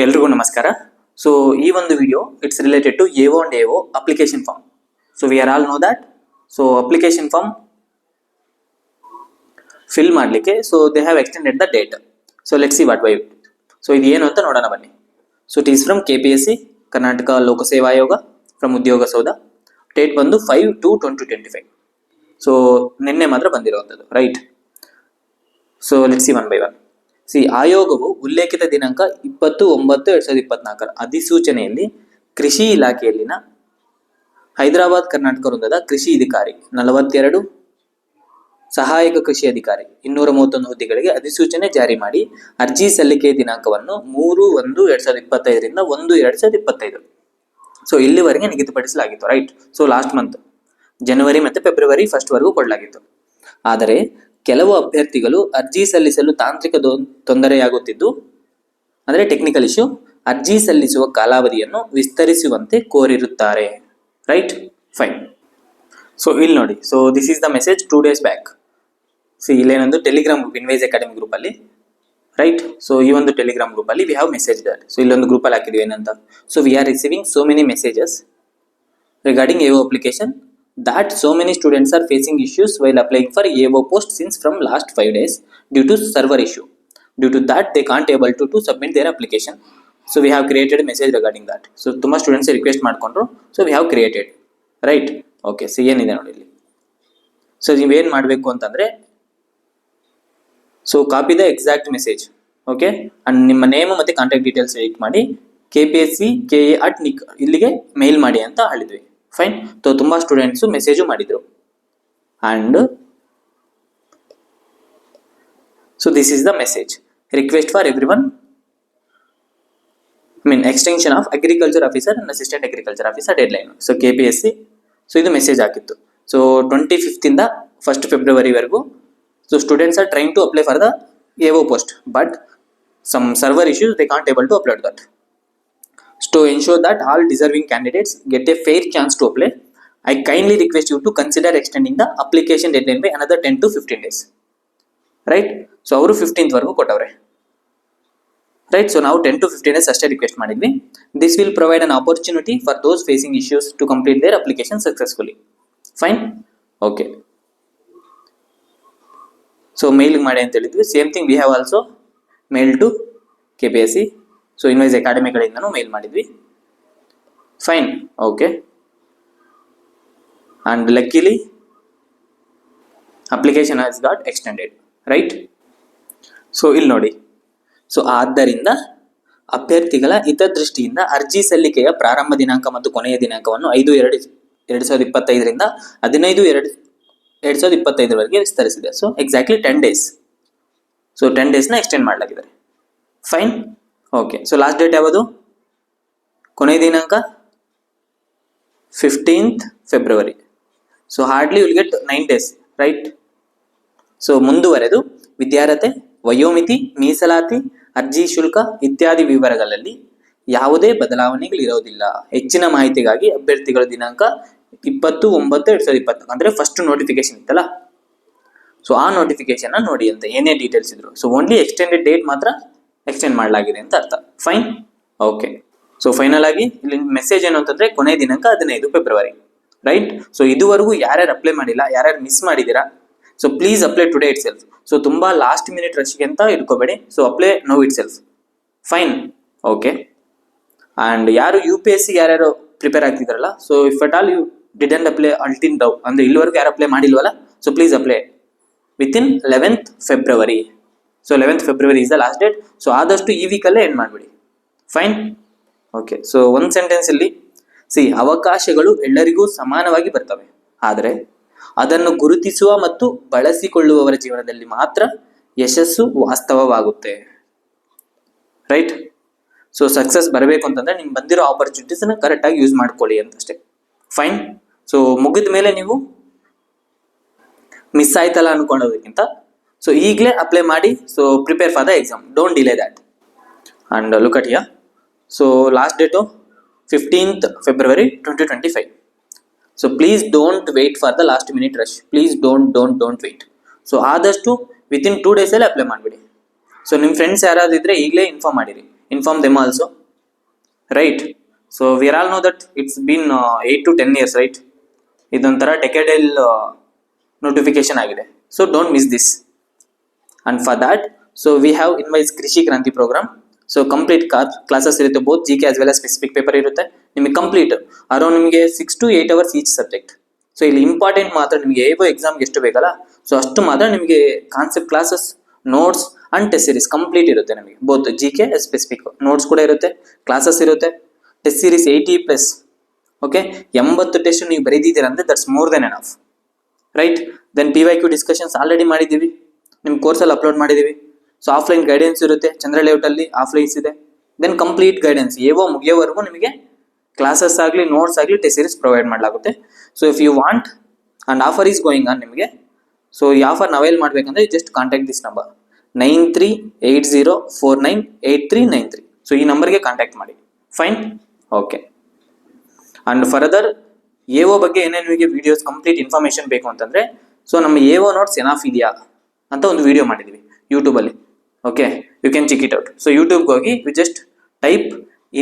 ಎಲ್ರಿಗೂ ನಮಸ್ಕಾರ. ಸೊ ಈ ಒಂದು video it's related to AO and AO application form. So we are all know that. So application form fill ಮಾಡಲಿಕ್ಕೆ so they have extended the date. So let's see what why. So ಇದು ಏನು ಅಂತ ನೋಡೋಣ ಬನ್ನಿ. So it is from KPSC Karnataka Lokaseva Aayoga from ಉದ್ಯೋಗ ಸೌಧ. Date ಬಂದು 5/2/2025. So ನಿನ್ನೆ ಮಾತ್ರ ಬಂದಿರುವಂಥದ್ದು, right. So let's C one by one. ಆಯೋಗವು ಉಲ್ಲೇಖಿತ ದಿನಾಂಕ 20/9/2024 ಅಧಿಸೂಚನೆಯಲ್ಲಿ ಕೃಷಿ ಇಲಾಖೆಯಲ್ಲಿನ ಹೈದರಾಬಾದ್ ಕರ್ನಾಟಕ ವೃಂದದ ಕೃಷಿ ಅಧಿಕಾರಿ 42, ಸಹಾಯಕ ಕೃಷಿ ಅಧಿಕಾರಿ 231 ಹುದ್ದೆಗಳಿಗೆ ಅಧಿಸೂಚನೆ ಜಾರಿ ಮಾಡಿ ಅರ್ಜಿ ಸಲ್ಲಿಕೆ ದಿನಾಂಕವನ್ನು 3/1/2025 ರಿಂದ 1/2025 ಸೊ ಇಲ್ಲಿವರೆಗೆ ನಿಗದಿಪಡಿಸಲಾಗಿತ್ತು, ರೈಟ್. ಸೊ ಲಾಸ್ಟ್ ಮಂತ್ ಜನವರಿ ಮತ್ತು ಫೆಬ್ರವರಿ 1 ವರೆಗೂ ಕೊಡಲಾಗಿತ್ತು. ಆದರೆ ಕೆಲವು ಅಭ್ಯರ್ಥಿಗಳು ಅರ್ಜಿ ಸಲ್ಲಿಸಲು ತಾಂತ್ರಿಕ ತೊಂದರೆಯಾಗುತ್ತಿದ್ದು, ಅಂದರೆ ಟೆಕ್ನಿಕಲ್ ಇಶ್ಯೂ, ಅರ್ಜಿ ಸಲ್ಲಿಸುವ ಕಾಲಾವಧಿಯನ್ನು ವಿಸ್ತರಿಸುವಂತೆ ಕೋರಿರುತ್ತಾರೆ, ರೈಟ್. ಫೈನ್. ಸೊ ಇಲ್ಲಿ ನೋಡಿ. So this is the message 2 days back. ಇಲ್ಲೇನೊಂದು ಟೆಲಿಗ್ರಾಮ್ ಗ್ರೂಪ್, ಇನ್ವೈಸ್ ಅಕಾಡೆಮಿ ಗ್ರೂಪ್ ಅಲ್ಲಿ, ರೈಟ್. ಸೊ ಈ ಒಂದು ಟೆಲಿಗ್ರಾಮ್ ಗ್ರೂಪ್ ಅಲ್ಲಿ we have message that. So ಇಲ್ಲೊಂದು ಗ್ರೂಪ್ ಅಲ್ಲಿ ಹಾಕಿದ್ವಿ ಏನಂತ. So we are receiving so many messages regarding AO application that so many students are facing issues while applying for AO post since from last 5 days due to server issue. Due to that they can't able to submit their application. So we have created a message regarding that. So tumma students request ಮಾಡ್ಕೊಂಡ್ರು. So we have created, right. Okay. So ಏನಿದೆ ನೋಡಿ ಇಲ್ಲಿ. So ನೀವು ಏನು ಮಾಡಬೇಕು ಅಂತಂದ್ರೆ, so copy the exact message, okay, and ನಿಮ್ಮ name ಮತ್ತೆ ಕಾಂಟ್ಯಾಕ್ಟ್ ಡೀಟೇಲ್ಸ್ ಎಡಿಟ್ ಮಾಡಿ kpsc@nic ಇಲ್ಲಿಗೆ ಮೇಲ್ ಮಾಡಿ ಅಂತ ಹೇಳಿದ್ವಿ. ಫೈನ್. ಸೊ ತುಂಬಾ ಸ್ಟೂಡೆಂಟ್ಸ್ ಮೆಸೇಜು ಮಾಡಿದ್ರು. And so this is the message. Request for every one, extension of agriculture officer and assistant agriculture officer deadline. So KPSC. So ಇದು message ಹಾಕಿತ್ತು. So 25th ಇಂದ 1st February ವರೆಗೂ. So students are trying to apply for the AO post, but some server issues they can't able to upload that. To ensure that all deserving candidates get a fair chance to apply, I kindly request you to consider extending the application deadline by another 10 to 15 days. Right? So ಅವರು 15th ವರೆಗೂ ಕೊಟ್ಟವ್ರೆ, right. So ನಾವು 10 to 15 days ಅಷ್ಟೇ request ಮಾಡಿದ್ವಿ. This will provide an opportunity for those facing issues to complete their application successfully. Fine? Okay. So mail ಮಾಡಿ ಅಂತ ಹೇಳಿದ್ವಿ. Same thing we have also mail to KPSC. So ಇನ್ವೈಸ್ ಅಕಾಡೆಮಿಗಳಿಂದನೂ mail ಮಾಡಿದ್ವಿ. Fine. Okay. And luckily application has got extended, right. So ಇಲ್ಲಿ ನೋಡಿ. So ಆದ್ದರಿಂದ ಅಭ್ಯರ್ಥಿಗಳ ಹಿತದೃಷ್ಟಿಯಿಂದ ಅರ್ಜಿ ಸಲ್ಲಿಕೆಯ ಪ್ರಾರಂಭ ದಿನಾಂಕ ಮತ್ತು ಕೊನೆಯ ದಿನಾಂಕವನ್ನು 5/2/2025 ರಿಂದ 15/2/2025 ವರೆಗೆ ವಿಸ್ತರಿಸಿದೆ. So exactly 10 days. So 10 days extend ಮಾಡಲಾಗಿದೆ. Fine. Okay. So last date ಯಾವುದು? ಕೊನೆಯ ದಿನಾಂಕ 15th February. So hardly will get 9 days, right. So ಮುಂದುವರೆದು ವಿದ್ಯಾರ್ಹತೆ, ವಯೋಮಿತಿ, ಮೀಸಲಾತಿ, ಅರ್ಜಿ ಶುಲ್ಕ ಇತ್ಯಾದಿ ವಿವರಗಳಲ್ಲಿ ಯಾವುದೇ ಬದಲಾವಣೆಗಳಿರೋದಿಲ್ಲ. ಹೆಚ್ಚಿನ ಮಾಹಿತಿಗಾಗಿ ಅಭ್ಯರ್ಥಿಗಳ ದಿನಾಂಕ 20/9/2020 ಅಂದರೆ ಫಸ್ಟ್ ನೋಟಿಫಿಕೇಶನ್ ಇತ್ತಲ್ಲ, ಸೊ ಆ ನೋಟಿಫಿಕೇಶನ್ ನೋಡಿ ಅಂತ ಏನೇ ಡೀಟೇಲ್ಸ್ ಇದ್ರು. ಸೊ ಓನ್ಲಿ ಎಕ್ಸ್ಟೆಂಡೆಡ್ ಡೇಟ್ ಮಾತ್ರ ಎಕ್ಸ್ಟೆಂಡ್ ಮಾಡಲಾಗಿದೆ ಅಂತ ಅರ್ಥ. ಫೈನ್. ಓಕೆ. ಸೊ ಫೈನಲ್ ಆಗಿ ಇಲ್ಲಿ ಮೆಸೇಜ್ ಏನು ಅಂತಂದ್ರೆ, ಕೊನೆಯ ದಿನಾಂಕ 15 February, ರೈಟ್. ಸೊ ಇದುವರೆಗೂ ಯಾರ್ಯಾರು ಅಪ್ಲೈ ಮಾಡಿಲ್ಲ, ಯಾರ್ಯಾರು ಮಿಸ್ ಮಾಡಿದ್ದೀರಾ, so please apply today itself. So ತುಂಬಾ ಲಾಸ್ಟ್ ಮಿನಿಟ್ ರಶ್ಗೆ ಅಂತ ಇಟ್ಕೋಬೇಡಿ. So apply now itself. Fine. Okay. And ಯಾರು UPSC ಯಾರ್ಯಾರು ಪ್ರಿಪೇರ್ ಆಗ್ತಿದ್ರಲ್ಲ, so if at all you didn't apply ಅಲ್ಟಿನ್ ಡೌ ಅಂದ್ರೆ ಇಲ್ಲಿವರೆಗೂ ಯಾರು ಅಪ್ಲೈ ಮಾಡಿಲ್ವಲ್ಲ, so please apply within 11th February. So 11th February is the last date. So ಆದಷ್ಟು ಈ ವೀಕಲ್ಲೇ ಎಂಡ್ ಮಾಡಿಬಿಡಿ. ಫೈನ್. ಓಕೆ. ಸೊ ಒಂದು ಸೆಂಟೆನ್ಸ್ ಇಲ್ಲಿ ಅವಕಾಶಗಳು ಎಲ್ಲರಿಗೂ ಸಮಾನವಾಗಿ ಬರ್ತವೆ, ಆದರೆ ಅದನ್ನು ಗುರುತಿಸುವ ಮತ್ತು ಬಳಸಿಕೊಳ್ಳುವವರ ಜೀವನದಲ್ಲಿ ಮಾತ್ರ ಯಶಸ್ಸು ವಾಸ್ತವವಾಗುತ್ತೆ, ರೈಟ್. ಸೊ ಸಕ್ಸಸ್ ಬರಬೇಕು ಅಂತಂದ್ರೆ ನಿಮ್ಗೆ ಬಂದಿರೋ ಆಪರ್ಚುನಿಟೀಸ್ನ ಕರೆಕ್ಟಾಗಿ ಯೂಸ್ ಮಾಡ್ಕೊಳ್ಳಿ ಅಂತಷ್ಟೇ. ಫೈನ್. ಸೊ ಮುಗಿದ ಮೇಲೆ ನೀವು ಮಿಸ್ ಆಯ್ತಲ್ಲ ಅನ್ಕೊಳ್ಳೋದಕ್ಕಿಂತ ಸೊ ಈಗಲೇ ಅಪ್ಲೈ ಮಾಡಿ. So prepare for the exam, don't delay that. And look at here. So last date 15th February 2025. So please don't wait for the last minute rush. Please don't wait. So ಆದಷ್ಟು within 2 days ಅಲ್ಲೇ apply ಮಾಡಿಬಿಡಿ. So ನಿಮ್ಮ friends ಯಾರಾದ್ರೂ ಇದ್ರೆ ಈಗಲೇ inform ಮಾಡಿರಿ. inform them also, right? So we all know that it's been 8 to 10 years, right? ಇದೊಂಥರ ಡೆಕೆಡಲ್ notification ಆಗಿದೆ. So don't miss this. And for that, so we have Invoice Krishi Kranti program. So complete classes ಇರುತ್ತೆ, both GK as well as specific paper ಇರುತ್ತೆ ನಿಮಗೆ complete around ನಿಮಗೆ 6 to 8 hours each subject. So ಇಲ್ಲಿ important ಮಾತ್ರ ನಿಮಗೆ ಏವೋ ಎಕ್ಸಾಮ್ಗೆ ಎಷ್ಟು ಬೇಕಲ್ಲ, ಸೊ ಅಷ್ಟು ಮಾತ್ರ ನಿಮಗೆ concept classes, notes and test series complete ಇರುತ್ತೆ. ನಿಮಗೆ ಬೋತ್ GK ಸ್ಪೆಸಿಫಿಕ್ ನೋಟ್ಸ್ ಕೂಡ ಇರುತ್ತೆ, ಕ್ಲಾಸಸ್ ಇರುತ್ತೆ, ಟೆಸ್ಟ್ ಸೀರೀಸ್ 80+. ಓಕೆ, 80 ಟೆಸ್ಟ್ ನೀವು ಬರೀದಿದ್ದೀರಾ ಅಂದರೆ that's more than enough, right? Then PYQ discussions already ಮಾಡಿದ್ದೀವಿ, ನಿಮ್ಮ ಕೋರ್ಸಲ್ಲಿ ಅಪ್ಲೋಡ್ ಮಾಡಿದ್ದೀವಿ. ಸೊ ಆಫ್ಲೈನ್ ಗೈಡೆನ್ಸ್ ಇರುತ್ತೆ, ಚಂದ್ರ ಲೇಔಟಲ್ಲಿ ಆಫ್ಲೈನ್ಸ್ ಇದೆ. ದೆನ್ ಕಂಪ್ಲೀಟ್ ಗೈಡೆನ್ಸ್ ಏವೋ ಮುಗಿಯೋವರೆಗೂ ನಿಮಗೆ ಕ್ಲಾಸಸ್ ಆಗಲಿ, ನೋಟ್ಸ್ ಆಗಲಿ, ಟೆಸ್ಟ್ ಸೀರೀಸ್ ಪ್ರೊವೈಡ್ ಮಾಡಲಾಗುತ್ತೆ. So if you want and offer is going on ನಿಮಗೆ. ಸೊ ಈ ಆಫರ್ನ ಅವೈಲ್ ಮಾಡಬೇಕಂದ್ರೆ just contact this number 9380498393. So ಈ ನಂಬರ್ಗೆ ಕಾಂಟ್ಯಾಕ್ಟ್ ಮಾಡಿ. Fine, okay. ಅಂಡ್ ಫರ್ದರ್ ಏವೋ ಬಗ್ಗೆ ಏನೇನು ನಿಮಗೆ ವಿಡಿಯೋಸ್ ಕಂಪ್ಲೀಟ್ ಇನ್ಫಾರ್ಮೇಶನ್ ಬೇಕು ಅಂತಂದರೆ, ಸೊ ನಮ್ಮ ಏವೋ ನೋಟ್ಸ್ ಎನಾಫ್ ಇದೆಯಾ ಅಂತ ಒಂದು ವಿಡಿಯೋ ಮಾಡಿದ್ದೀವಿ ಯೂಟ್ಯೂಬಲ್ಲಿ. Okay, you can check it out. So ಯೂಟ್ಯೂಬ್ಗೆ ಹೋಗಿ ಯು ಜಸ್ಟ್ ಟೈಪ್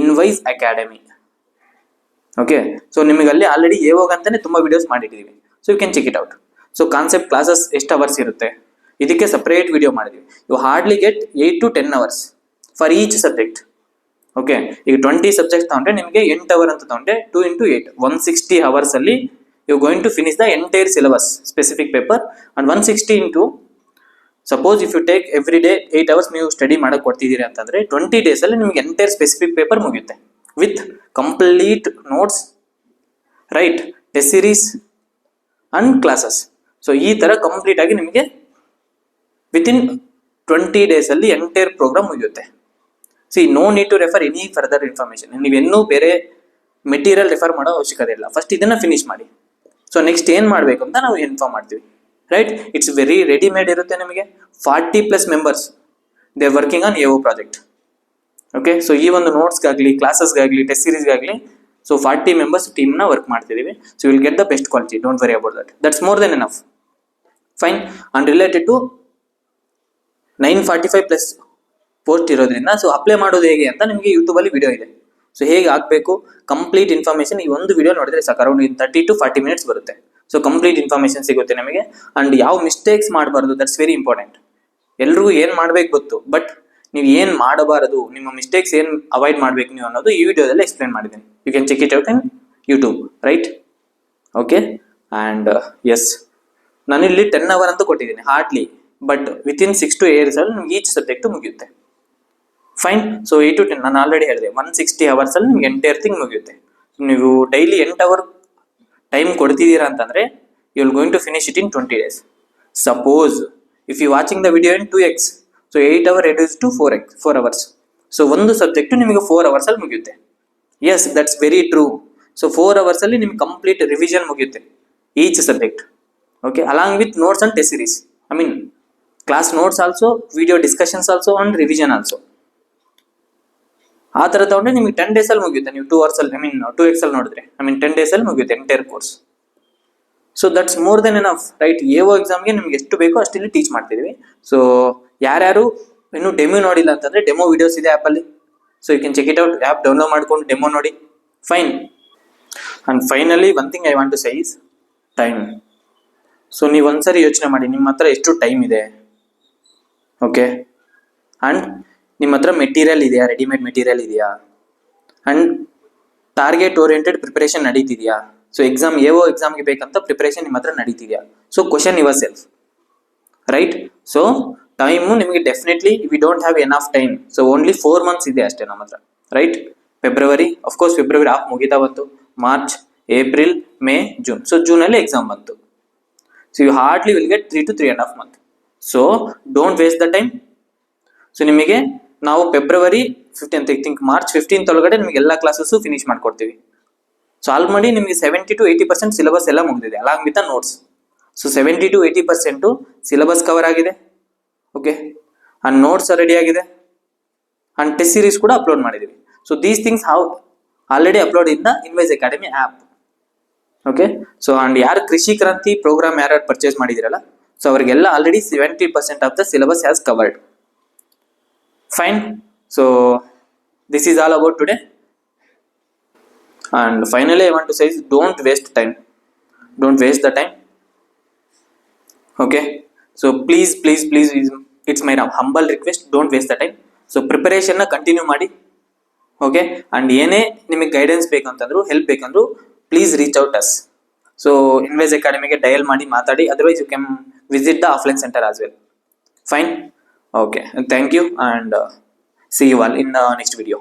ಇನ್ವೈಸ್ ಅಕಾಡೆಮಿ. ಓಕೆ, ಸೊ ನಿಮಗೆ ಅಲ್ಲಿ ಆಲ್ರೆಡಿ ಏವೋಗಂತಾನೆ ತುಂಬ ವಿಡಿಯೋಸ್ ಮಾಡಿಟ್ಟಿದ್ದೀವಿ. So you can check it out. So concept classes ಎಷ್ಟು ಅವರ್ಸ್ ಇರುತ್ತೆ ಇದಕ್ಕೆ ಸಪ್ರೇಟ್ ವಿಡಿಯೋ ಮಾಡಿದ್ವಿ. You hardly get 8 to 10 hours for each subject. Okay, ಈಗ 20 ಸಬ್ಜೆಕ್ಟ್ಸ್ ತಗೊಂಡ್ರೆ ನಿಮಗೆ 8 hours ಅಂತ ತಗೊಂಡ್ರೆ 2 into 8 160 hours ಅಲ್ಲಿ you going to finish the entire syllabus specific paper. And 160 into suppose if you take every day 8 hours ನೀವು study ಮಾಡಕ್ಕೆ ಕೊಡ್ತಿದ್ದೀರಿ ಅಂತಂದರೆ 20 days ಅಲ್ಲಿ ನಿಮಗೆ ಎಂಟೈರ್ ಸ್ಪೆಸಿಫಿಕ್ ಪೇಪರ್ ಮುಗಿಯುತ್ತೆ with complete notes, right, test series and classes. So ಈ ಥರ complete ಆಗಿ ನಿಮಗೆ ವಿತಿನ್ 20 days ಅಲ್ಲಿ ಎಂಟೈರ್ ಪ್ರೋಗ್ರಾಮ್ ಮುಗಿಯುತ್ತೆ. See no need to refer any further information. ನೀವೆನ್ನೂ ಬೇರೆ ಮೆಟೀರಿಯಲ್ ರೆಫರ್ ಮಾಡೋ ಅವಶ್ಯಕತೆ ಇಲ್ಲ. ಫಸ್ಟ್ ಇದನ್ನು ಫಿನಿಶ್ ಮಾಡಿ. ಸೊ ನೆಕ್ಸ್ಟ್ ಏನು ಮಾಡಬೇಕು ಅಂತ ನಾವು ಇನ್ಫಾರ್ಮ್ ಮಾಡ್ತೀವಿ, ರೈಟ್? ಇಟ್ಸ್ ವೆರಿ ರೆಡಿಮೇಡ್ ಇರುತ್ತೆ ನಿಮಗೆ. 40+ members they are working on ಏವೋ ಪ್ರಾಜೆಕ್ಟ್. ಓಕೆ, ಸೊ ಈ ಒಂದು ನೋಟ್ಸ್ಗಾಗಲಿ, ಕ್ಲಾಸಸ್ಗಾಗಲಿ, ಟೆಸ್ಟ್ ಸೀರೀಸ್ಗಾಗಲಿ, ಸೊ 40 members ಟೀಮ್ನ ವರ್ಕ್ ಮಾಡ್ತಿದ್ದೀವಿ. So will get the best quality, don't worry about that. That's more than enough. Fine. And related to 945+ post ಇರೋದ್ರಿಂದ ಸೊ ಅಪ್ಲೈ ಮಾಡೋದು ಹೇಗೆ ಅಂತ ನಿಮಗೆ ಯೂಟ್ಯೂಬಲ್ಲಿ ವಿಡಿಯೋ ಇದೆ. ಸೊ ಹೇಗೆ ಆಗಬೇಕು ಕಂಪ್ಲೀಟ್ ಇನ್ಫಾರ್ಮೇಷನ್ ಈ ಒಂದು ವಿಡಿಯೋ ನೋಡಿದ್ರೆ ಸಾಕು, ಅರೌಂಡ್ 30 to 40 minutes ಬರುತ್ತೆ. ಸೊ ಕಂಪ್ಲೀಟ್ ಇನ್ಫಾರ್ಮೇಷನ್ ಸಿಗುತ್ತೆ ನಿಮಗೆ. ಅಂಡ್ ಯಾವ ಮಿಸ್ಟೇಕ್ಸ್ ಮಾಡಬಾರ್ದು, ದಟ್ಸ್ ವೆರಿ ಇಂಪಾರ್ಟೆಂಟ್. ಎಲ್ರಿಗೂ ಏನು ಮಾಡ್ಬೇಕು ಗೊತ್ತು, ಬಟ್ ನೀವು ಏನು ಮಾಡಬಾರದು, ನಿಮ್ಮ ಮಿಸ್ಟೇಕ್ಸ್ ಏನು ಅವಾಯ್ಡ್ ಮಾಡಬೇಕು ನೀವು ಅನ್ನೋದು ಈ ವಿಡಿಯೋದಲ್ಲಿ ಎಕ್ಸ್ಪ್ಲೇನ್ ಮಾಡಿದ್ದೀನಿ. You can check it out in YouTube, right? Okay. And yes, ನಾನಿಲ್ಲಿ 10 hours ಅಂತ ಕೊಟ್ಟಿದ್ದೀನಿ hardly, but within 6 to 8 years ಅಲ್ಲಿ ನಿಮ್ಗೆ ಈಚ್ ಸಬ್ಜೆಕ್ಟ್ ಮುಗಿಯುತ್ತೆ. ಫೈನ್. ಸೊ 8 to 10 ನಾನು ಆಲ್ರೆಡಿ ಹೇಳಿದೆ, 160 hours ಅಲ್ಲಿ ನಿಮ್ಗೆ ಎಂಟೈರ್ ಥಿಂಗ್ ಮುಗಿಯುತ್ತೆ. ನೀವು ಡೈಲಿ 8 hours ಟೈಮ್ ಕೊಡ್ತಿದ್ದೀರಾ ಅಂತಂದರೆ you will going to finish it in 20 days. Suppose if you watching the video in 2x, so 8 hours reduced to 4 hours. So ಒಂದು subject ನಿಮಗೆ 4 hours ಅಲ್ಲಿ ಮುಗಿಯುತ್ತೆ. Yes, that's very true. So 4 hours ಅಲ್ಲಿ ನಿಮ್ಗೆ complete revision ಮುಗಿಯುತ್ತೆ each subject. Okay, along with notes and test series, I mean class notes also, video discussions also and revision also. ಆ ಥರ ತಗೊಂಡ್ರೆ ನಿಮಗೆ 10 days ಅಲ್ಲಿ ಮುಗಿಯುತ್ತೆ. ನೀವು 2 hours ಅಲ್ಲಿ, ಐ ಮೀನ್ 2x ಅಲ್ಲಿ ನೋಡಿದ್ರೆ, ಐ ಮೀನ್ 10 days ಅಲ್ಲಿ ಮುಗಿಯುತ್ತೆ entire course. So that's more than enough, right? ಏವೋ ಎಕ್ಸಾಮ್ಗೆ ನಿಮ್ಗೆ ಎಷ್ಟು ಬೇಕೋ ಅಷ್ಟಿಲ್ಲಿ ಟೀಚ್ ಮಾಡ್ತಿದ್ದೀವಿ. ಸೊ ಯಾರ್ಯಾರು ಇನ್ನೂ ಡೆಮೋ ನೋಡಿಲ್ಲ ಅಂತಂದರೆ ಡೆಮೋ ವಿಡಿಯೋಸ್ ಇದೆ ಆ್ಯಪಲ್ಲಿ. So you can check it out. App download ಮಾಡ್ಕೊಂಡು ಡೆಮೋ ನೋಡಿ. Fine. And finally one thing I want to say is time. So ನೀವು ಒಂದ್ಸರಿ ಯೋಚನೆ ಮಾಡಿ, ನಿಮ್ಮ ಹತ್ರ ಎಷ್ಟು ಟೈಮ್ ಇದೆ. ಓಕೆ, ಆ್ಯಂಡ್ ನಿಮ್ಮ ಹತ್ರ ಮೆಟೀರಿಯಲ್ ಇದೆಯಾ, ರೆಡಿಮೇಡ್ ಮೆಟೀರಿಯಲ್ ಇದೆಯಾ, ಆ್ಯಂಡ್ ಟಾರ್ಗೆಟ್ ಓರಿಯೆಂಟೆಡ್ ಪ್ರಿಪರೇಷನ್ ನಡೀತಿದೆಯಾ. ಸೊ ಎಕ್ಸಾಮ್ ಏವೋ ಎಕ್ಸಾಮ್ಗೆ ಬೇಕಂತ ಪ್ರಿಪರೇಷನ್ ನಿಮ್ಮ ಹತ್ರ ನಡೀತಿದೆಯಾ. So question yourself, right? So time ನಿಮಗೆ definitely we don't have enough time. So only 4 months ಇದೆ ಅಷ್ಟೇ ನಮ್ಮ ಹತ್ರ, right? February, of course February half ಮುಗಿತಾ ಬಂತು, March, April, May, June. So ಜೂನಲ್ಲಿ ಎಕ್ಸಾಮ್ ಬಂತು. So you hardly will get 3 to 3.5 months. So don't waste the time. So ನಿಮಗೆ ನಾವು February 15th, I think March 15th ಒಳಗಡೆ ನಿಮಗೆ ಎಲ್ಲ ಕ್ಲಾಸಸ್ಸು ಫಿನಿಶ್ ಮಾಡ್ಕೊಡ್ತೀವಿ. ಸೊ ಆಲ್ರೆಡಿ ನಿಮಗೆ 70 to 80% ಸಿಲೆಬಸ್ ಎಲ್ಲ ಮುಗಿದಿದೆ along with the notes. So 70 to 80% syllabus cover ಆಗಿದೆ. ಓಕೆ, ಆ್ಯಂಡ್ ನೋಟ್ಸ್ ರೆಡಿ ಆಗಿದೆ, ಆ್ಯಂಡ್ ಟೆಸ್ಟ್ ಸೀರೀಸ್ ಕೂಡ ಅಪ್ಲೋಡ್ ಮಾಡಿದ್ದೀವಿ. So these things have already upload in the ಇನ್ವೈಸ್ academy app. Okay, so and ಯಾರು ಕೃಷಿ ಕ್ರಾಂತಿ program ಯಾರು ಪರ್ಚೇಸ್ ಮಾಡಿದಿರಲ್ಲ, ಸೊ ಅವರಿಗೆಲ್ಲ already 70% of the syllabus has covered. Fine. So This is all about today. And finally, I want to say is don't waste time. Don't waste the time. Okay. So please, it's my humble request. Don't waste the time. So preparation na continue ಮಾಡಿ. Okay. And ಏನೇ ನಿಮಗೆ guidance ಬೇಕಂತಂದ್ರು help ಬೇಕಂದ್ರು please reach out us. So ಇನ್ವೇಸ್ ಅಕಾಡೆಮಿಗೆ dial ಮಾಡಿ ಮಾತಾಡಿ. Otherwise you can visit the offline centre as well. Fine. Okay. Thank you and see you all in the next video.